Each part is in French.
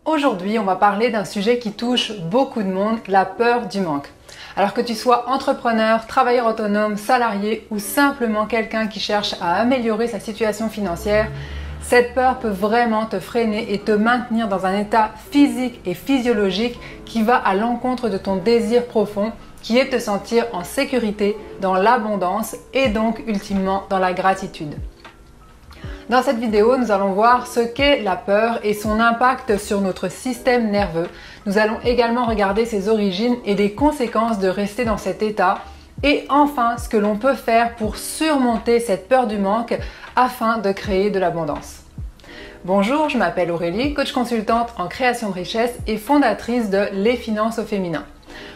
Aujourd'hui, on va parler d'un sujet qui touche beaucoup de monde, la peur du manque. Alors que tu sois entrepreneur, travailleur autonome, salarié ou simplement quelqu'un qui cherche à améliorer sa situation financière, cette peur peut vraiment te freiner et te maintenir dans un état physique et physiologique qui va à l'encontre de ton désir profond, qui est de te sentir en sécurité, dans l'abondance et donc ultimement dans la gratitude. Dans cette vidéo, nous allons voir ce qu'est la peur et son impact sur notre système nerveux. Nous allons également regarder ses origines et les conséquences de rester dans cet état. Et enfin, ce que l'on peut faire pour surmonter cette peur du manque afin de créer de l'abondance. Bonjour, je m'appelle Aurélie, coach consultante en création de richesse et fondatrice de Les Finances au féminin.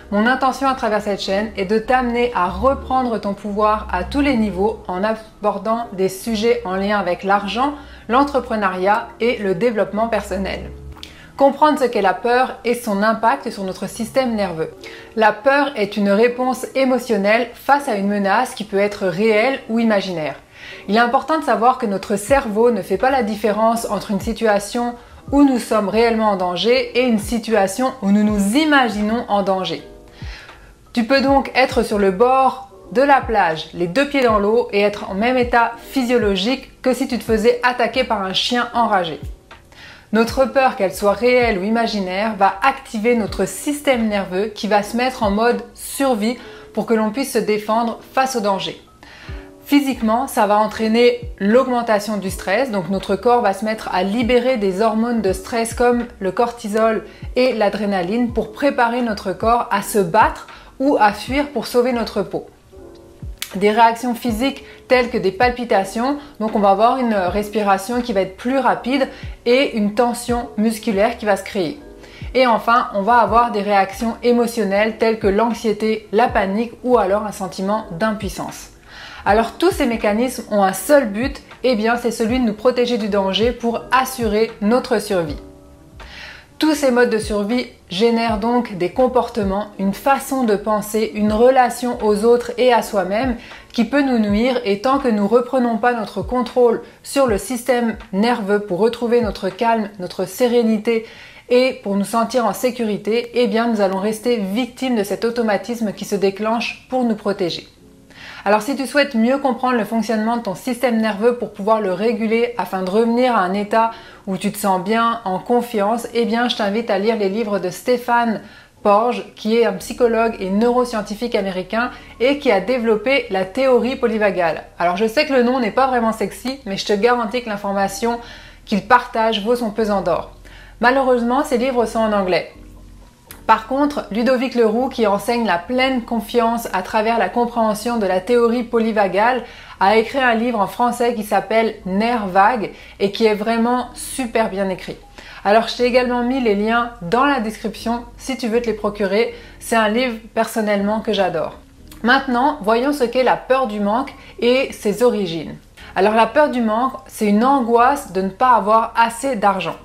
Mon intention à travers cette chaîne est de t'amener à reprendre ton pouvoir à tous les niveaux en abordant des sujets en lien avec l'argent, l'entrepreneuriat et le développement personnel. Comprendre ce qu'est la peur et son impact sur notre système nerveux. La peur est une réponse émotionnelle face à une menace qui peut être réelle ou imaginaire. Il est important de savoir que notre cerveau ne fait pas la différence entre une situation où nous sommes réellement en danger et une situation où nous nous imaginons en danger. Tu peux donc être sur le bord de la plage, les deux pieds dans l'eau et être en même état physiologique que si tu te faisais attaquer par un chien enragé. Notre peur, qu'elle soit réelle ou imaginaire, va activer notre système nerveux qui va se mettre en mode survie pour que l'on puisse se défendre face au danger. Physiquement, ça va entraîner l'augmentation du stress, donc notre corps va se mettre à libérer des hormones de stress comme le cortisol et l'adrénaline pour préparer notre corps à se battre ou à fuir pour sauver notre peau. Des réactions physiques telles que des palpitations, donc on va avoir une respiration qui va être plus rapide et une tension musculaire qui va se créer. Et enfin, on va avoir des réactions émotionnelles telles que l'anxiété, la panique ou alors un sentiment d'impuissance. Alors tous ces mécanismes ont un seul but, c'est celui de nous protéger du danger pour assurer notre survie. Tous ces modes de survie génèrent donc des comportements, une façon de penser, une relation aux autres et à soi-même qui peut nous nuire, et tant que nous ne reprenons pas notre contrôle sur le système nerveux pour retrouver notre calme, notre sérénité et pour nous sentir en sécurité, nous allons rester victimes de cet automatisme qui se déclenche pour nous protéger. Alors si tu souhaites mieux comprendre le fonctionnement de ton système nerveux pour pouvoir le réguler afin de revenir à un état où tu te sens bien, en confiance, je t'invite à lire les livres de Stephen Porges, qui est un psychologue et neuroscientifique américain et qui a développé la théorie polyvagale. Alors je sais que le nom n'est pas vraiment sexy, mais je te garantis que l'information qu'il partage vaut son pesant d'or. Malheureusement, ces livres sont en anglais. Par contre, Ludovic Leroux, qui enseigne la pleine confiance à travers la compréhension de la théorie polyvagale, a écrit un livre en français qui s'appelle Nerfs vagues et qui est vraiment super bien écrit. Alors je t'ai également mis les liens dans la description si tu veux te les procurer. C'est un livre personnellement que j'adore. Maintenant, voyons ce qu'est la peur du manque et ses origines. Alors la peur du manque, c'est une angoisse de ne pas avoir assez d'argent.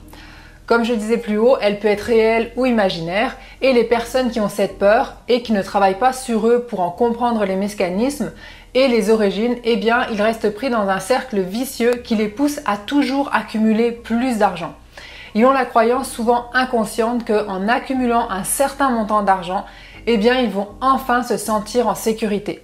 Comme je disais plus haut, elle peut être réelle ou imaginaire, et les personnes qui ont cette peur et qui ne travaillent pas sur eux pour en comprendre les mécanismes et les origines, ils restent pris dans un cercle vicieux qui les pousse à toujours accumuler plus d'argent. Ils ont la croyance souvent inconsciente qu'en accumulant un certain montant d'argent, ils vont enfin se sentir en sécurité.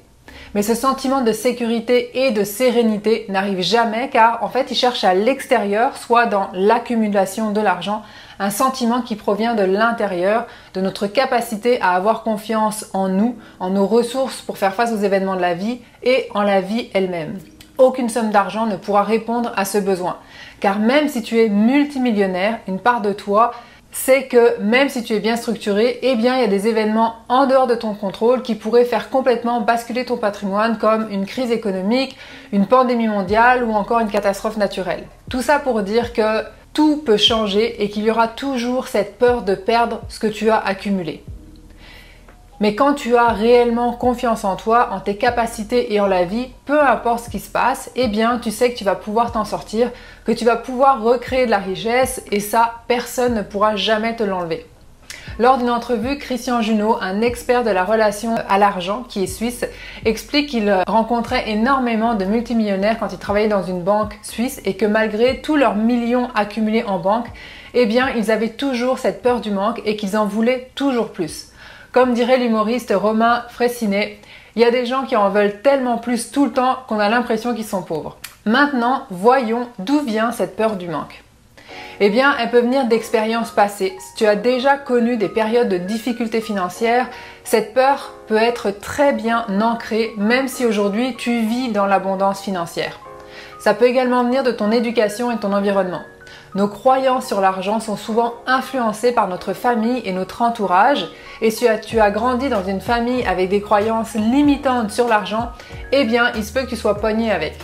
Mais ce sentiment de sécurité et de sérénité n'arrive jamais car en fait ils cherchent à l'extérieur, soit dans l'accumulation de l'argent, un sentiment qui provient de l'intérieur, de notre capacité à avoir confiance en nous, en nos ressources pour faire face aux événements de la vie et en la vie elle-même. Aucune somme d'argent ne pourra répondre à ce besoin. Car même si tu es multimillionnaire, une part de toi c'est que même si tu es bien structuré, il y a des événements en dehors de ton contrôle qui pourraient faire complètement basculer ton patrimoine comme une crise économique, une pandémie mondiale ou encore une catastrophe naturelle. Tout ça pour dire que tout peut changer et qu'il y aura toujours cette peur de perdre ce que tu as accumulé. Mais quand tu as réellement confiance en toi, en tes capacités et en la vie, peu importe ce qui se passe, tu sais que tu vas pouvoir t'en sortir, que tu vas pouvoir recréer de la richesse et ça, personne ne pourra jamais te l'enlever. Lors d'une entrevue, Christian Junod, un expert de la relation à l'argent qui est suisse, explique qu'il rencontrait énormément de multimillionnaires quand il travaillait dans une banque suisse et que malgré tous leurs millions accumulés en banque, eh bien, ils avaient toujours cette peur du manque et qu'ils en voulaient toujours plus. Comme dirait l'humoriste Romain Fraissinet, il y a des gens qui en veulent tellement plus tout le temps qu'on a l'impression qu'ils sont pauvres. Maintenant, voyons d'où vient cette peur du manque. Eh bien, elle peut venir d'expériences passées. Si tu as déjà connu des périodes de difficultés financières, cette peur peut être très bien ancrée, même si aujourd'hui tu vis dans l'abondance financière. Ça peut également venir de ton éducation et ton environnement. Nos croyances sur l'argent sont souvent influencées par notre famille et notre entourage. Et si tu as grandi dans une famille avec des croyances limitantes sur l'argent, eh bien, il se peut que tu sois pogné avec.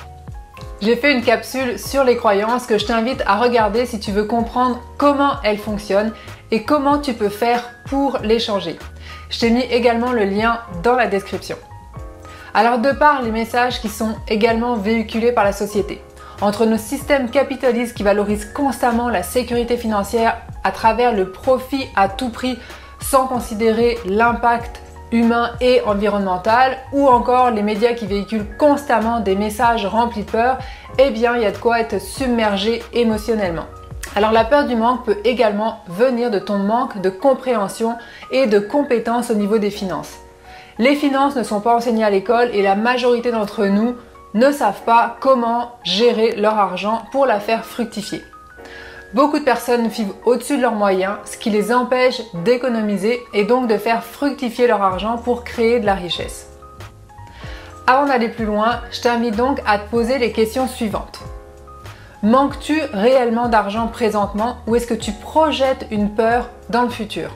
J'ai fait une capsule sur les croyances que je t'invite à regarder si tu veux comprendre comment elles fonctionnent et comment tu peux faire pour les changer. Je t'ai mis également le lien dans la description. Alors, de par les messages qui sont également véhiculés par la société, entre nos systèmes capitalistes qui valorisent constamment la sécurité financière à travers le profit à tout prix sans considérer l'impact humain et environnemental, ou encore les médias qui véhiculent constamment des messages remplis de peur, eh bien il y a de quoi être submergé émotionnellement. Alors la peur du manque peut également venir de ton manque de compréhension et de compétences au niveau des finances. Les finances ne sont pas enseignées à l'école et la majorité d'entre nous ne savent pas comment gérer leur argent pour la faire fructifier. Beaucoup de personnes vivent au-dessus de leurs moyens, ce qui les empêche d'économiser et donc de faire fructifier leur argent pour créer de la richesse. Avant d'aller plus loin, je t'invite donc à te poser les questions suivantes. Manques-tu réellement d'argent présentement ou est-ce que tu projettes une peur dans le futur?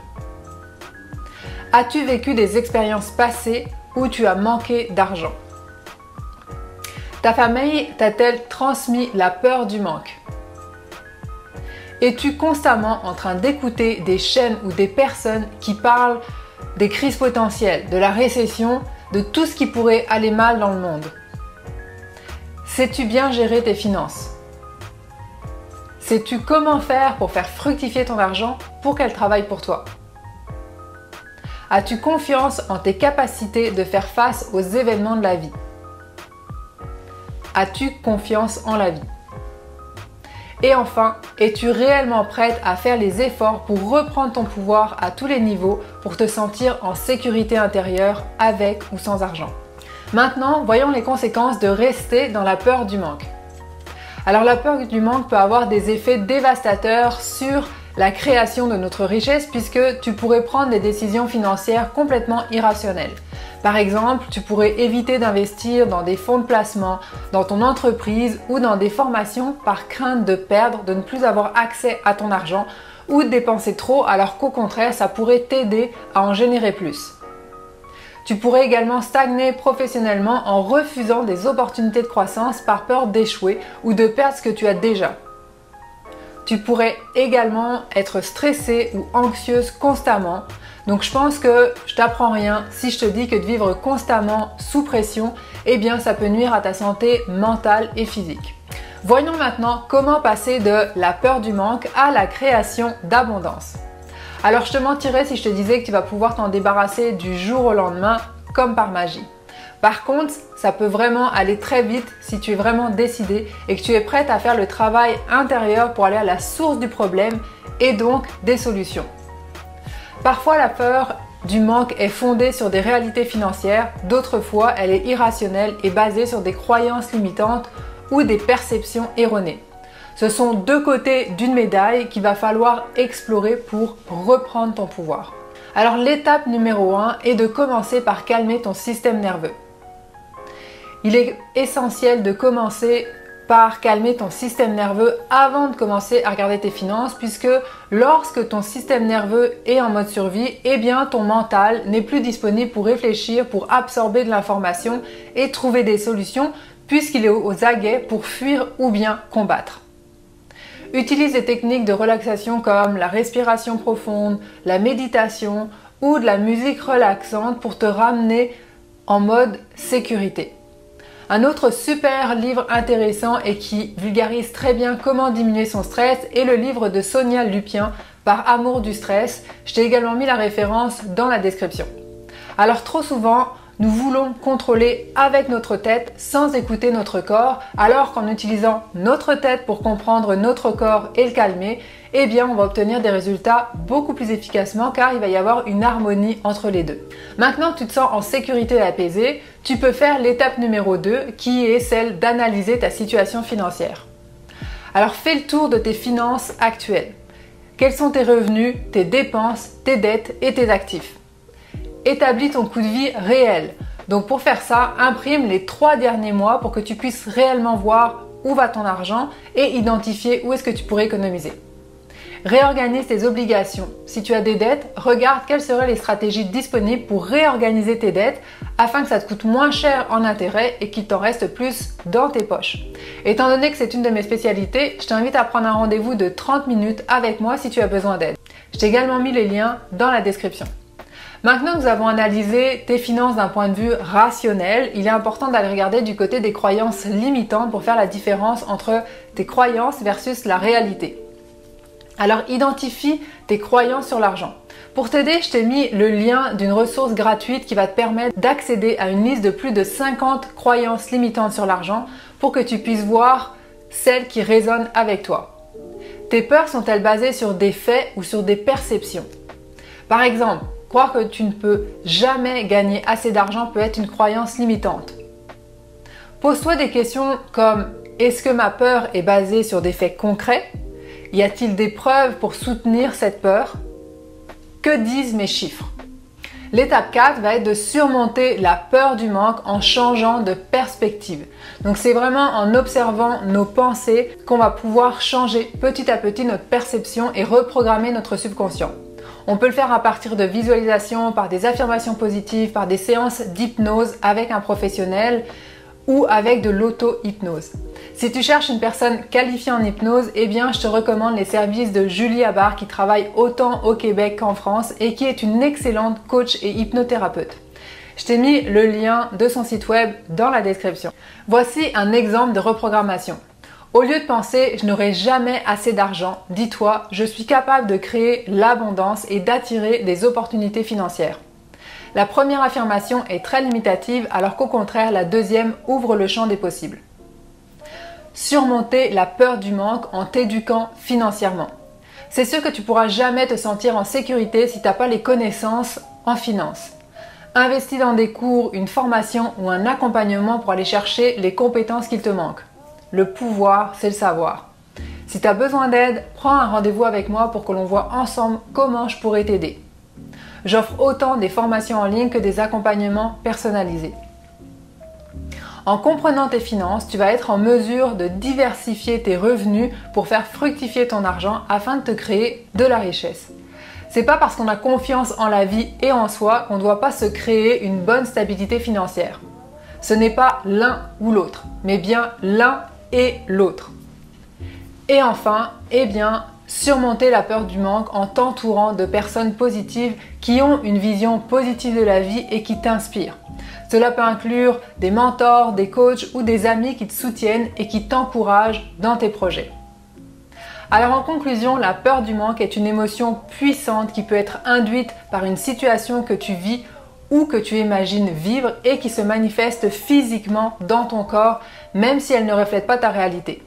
As-tu vécu des expériences passées où tu as manqué d'argent? Ta famille t'a-t-elle transmis la peur du manque? Es-tu constamment en train d'écouter des chaînes ou des personnes qui parlent des crises potentielles, de la récession, de tout ce qui pourrait aller mal dans le monde? Sais-tu bien gérer tes finances? Sais-tu comment faire pour faire fructifier ton argent pour qu'elle travaille pour toi? As-tu confiance en tes capacités de faire face aux événements de la vie? As-tu confiance en la vie? Et enfin, es-tu réellement prête à faire les efforts pour reprendre ton pouvoir à tous les niveaux pour te sentir en sécurité intérieure avec ou sans argent? Maintenant, voyons les conséquences de rester dans la peur du manque. Alors la peur du manque peut avoir des effets dévastateurs sur la création de notre richesse puisque tu pourrais prendre des décisions financières complètement irrationnelles. Par exemple, tu pourrais éviter d'investir dans des fonds de placement, dans ton entreprise ou dans des formations par crainte de perdre, de ne plus avoir accès à ton argent ou de dépenser trop alors qu'au contraire, ça pourrait t'aider à en générer plus. Tu pourrais également stagner professionnellement en refusant des opportunités de croissance par peur d'échouer ou de perdre ce que tu as déjà. Tu pourrais également être stressée ou anxieuse constamment. Donc je pense que je t'apprends rien si je te dis que de vivre constamment sous pression, eh bien ça peut nuire à ta santé mentale et physique. Voyons maintenant comment passer de la peur du manque à la création d'abondance. Alors je te mentirais si je te disais que tu vas pouvoir t'en débarrasser du jour au lendemain comme par magie. Par contre, ça peut vraiment aller très vite si tu es vraiment décidé et que tu es prête à faire le travail intérieur pour aller à la source du problème et donc des solutions. Parfois, la peur du manque est fondée sur des réalités financières, d'autres fois, elle est irrationnelle et basée sur des croyances limitantes ou des perceptions erronées. Ce sont deux côtés d'une médaille qu'il va falloir explorer pour reprendre ton pouvoir. Alors l'étape numéro 1 est de commencer par calmer ton système nerveux. Il est essentiel de commencer par calmer ton système nerveux avant de commencer à regarder tes finances puisque lorsque ton système nerveux est en mode survie, eh bien ton mental n'est plus disponible pour réfléchir, pour absorber de l'information et trouver des solutions puisqu'il est aux aguets pour fuir ou bien combattre. Utilise des techniques de relaxation comme la respiration profonde, la méditation ou de la musique relaxante pour te ramener en mode sécurité. Un autre super livre intéressant et qui vulgarise très bien comment diminuer son stress est le livre de Sonia Lupien, Par amour du stress. Je t'ai également mis la référence dans la description. Alors trop souvent, nous voulons contrôler avec notre tête sans écouter notre corps, alors qu'en utilisant notre tête pour comprendre notre corps et le calmer, eh bien on va obtenir des résultats beaucoup plus efficacement car il va y avoir une harmonie entre les deux. Maintenant que tu te sens en sécurité et apaisé, tu peux faire l'étape numéro 2 qui est celle d'analyser ta situation financière. Alors fais le tour de tes finances actuelles. Quels sont tes revenus, tes dépenses, tes dettes et tes actifs? Établis ton coût de vie réel. Donc pour faire ça, imprime les 3 derniers mois pour que tu puisses réellement voir où va ton argent et identifier où est-ce que tu pourrais économiser. Réorganise tes obligations. Si tu as des dettes, regarde quelles seraient les stratégies disponibles pour réorganiser tes dettes afin que ça te coûte moins cher en intérêt et qu'il t'en reste plus dans tes poches. Étant donné que c'est une de mes spécialités, je t'invite à prendre un rendez-vous de 30 minutes avec moi si tu as besoin d'aide. Je t'ai également mis les liens dans la description. Maintenant que nous avons analysé tes finances d'un point de vue rationnel, il est important d'aller regarder du côté des croyances limitantes pour faire la différence entre tes croyances versus la réalité. Alors identifie tes croyances sur l'argent. Pour t'aider, je t'ai mis le lien d'une ressource gratuite qui va te permettre d'accéder à une liste de plus de 50 croyances limitantes sur l'argent pour que tu puisses voir celles qui résonnent avec toi. Tes peurs sont-elles basées sur des faits ou sur des perceptions? Par exemple, croire que tu ne peux jamais gagner assez d'argent peut être une croyance limitante. Pose-toi des questions comme « Est-ce que ma peur est basée sur des faits concrets? Y a-t-il des preuves pour soutenir cette peur? Que disent mes chiffres ?» L'étape 4 va être de surmonter la peur du manque en changeant de perspective. Donc c'est vraiment en observant nos pensées qu'on va pouvoir changer petit à petit notre perception et reprogrammer notre subconscient. On peut le faire à partir de visualisation, par des affirmations positives, par des séances d'hypnose avec un professionnel ou avec de l'auto-hypnose. Si tu cherches une personne qualifiée en hypnose, eh bien je te recommande les services de Julie Abar qui travaille autant au Québec qu'en France et qui est une excellente coach et hypnothérapeute. Je t'ai mis le lien de son site web dans la description. Voici un exemple de reprogrammation. Au lieu de penser « je n'aurai jamais assez d'argent », dis-toi « je suis capable de créer l'abondance et d'attirer des opportunités financières ». La première affirmation est très limitative alors qu'au contraire la deuxième ouvre le champ des possibles. Surmonter la peur du manque en t'éduquant financièrement. C'est sûr que tu pourras jamais te sentir en sécurité si tu n'as pas les connaissances en finance. Investis dans des cours, une formation ou un accompagnement pour aller chercher les compétences qu'il te manquent. Le pouvoir, c'est le savoir. Si tu as besoin d'aide, prends un rendez-vous avec moi pour que l'on voit ensemble comment je pourrais t'aider. J'offre autant des formations en ligne que des accompagnements personnalisés. En comprenant tes finances, tu vas être en mesure de diversifier tes revenus pour faire fructifier ton argent afin de te créer de la richesse. C'est pas parce qu'on a confiance en la vie et en soi qu'on ne doit pas se créer une bonne stabilité financière. Ce n'est pas l'un ou l'autre, mais bien l'un et l'autre. Et enfin, eh bien, surmonter la peur du manque en t'entourant de personnes positives qui ont une vision positive de la vie et qui t'inspirent. Cela peut inclure des mentors, des coachs ou des amis qui te soutiennent et qui t'encouragent dans tes projets. Alors en conclusion, la peur du manque est une émotion puissante qui peut être induite par une situation que tu vis ou que tu imagines vivre et qui se manifeste physiquement dans ton corps, même si elle ne reflète pas ta réalité.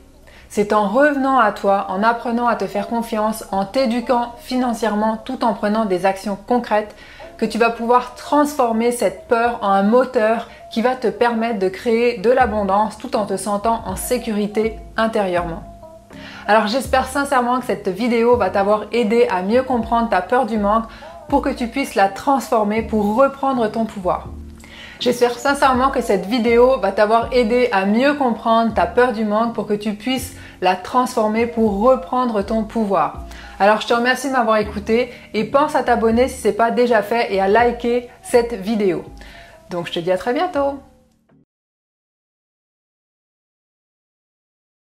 C'est en revenant à toi, en apprenant à te faire confiance, en t'éduquant financièrement tout en prenant des actions concrètes que tu vas pouvoir transformer cette peur en un moteur qui va te permettre de créer de l'abondance tout en te sentant en sécurité intérieurement. Alors j'espère sincèrement que cette vidéo va t'avoir aidé à mieux comprendre ta peur du manque pour que tu puisses la transformer pour reprendre ton pouvoir. J'espère sincèrement que cette vidéo va t'avoir aidé à mieux comprendre ta peur du manque pour que tu puisses la transformer pour reprendre ton pouvoir. Alors je te remercie de m'avoir écouté et pense à t'abonner si ce n'est pas déjà fait et à liker cette vidéo. Donc je te dis à très bientôt.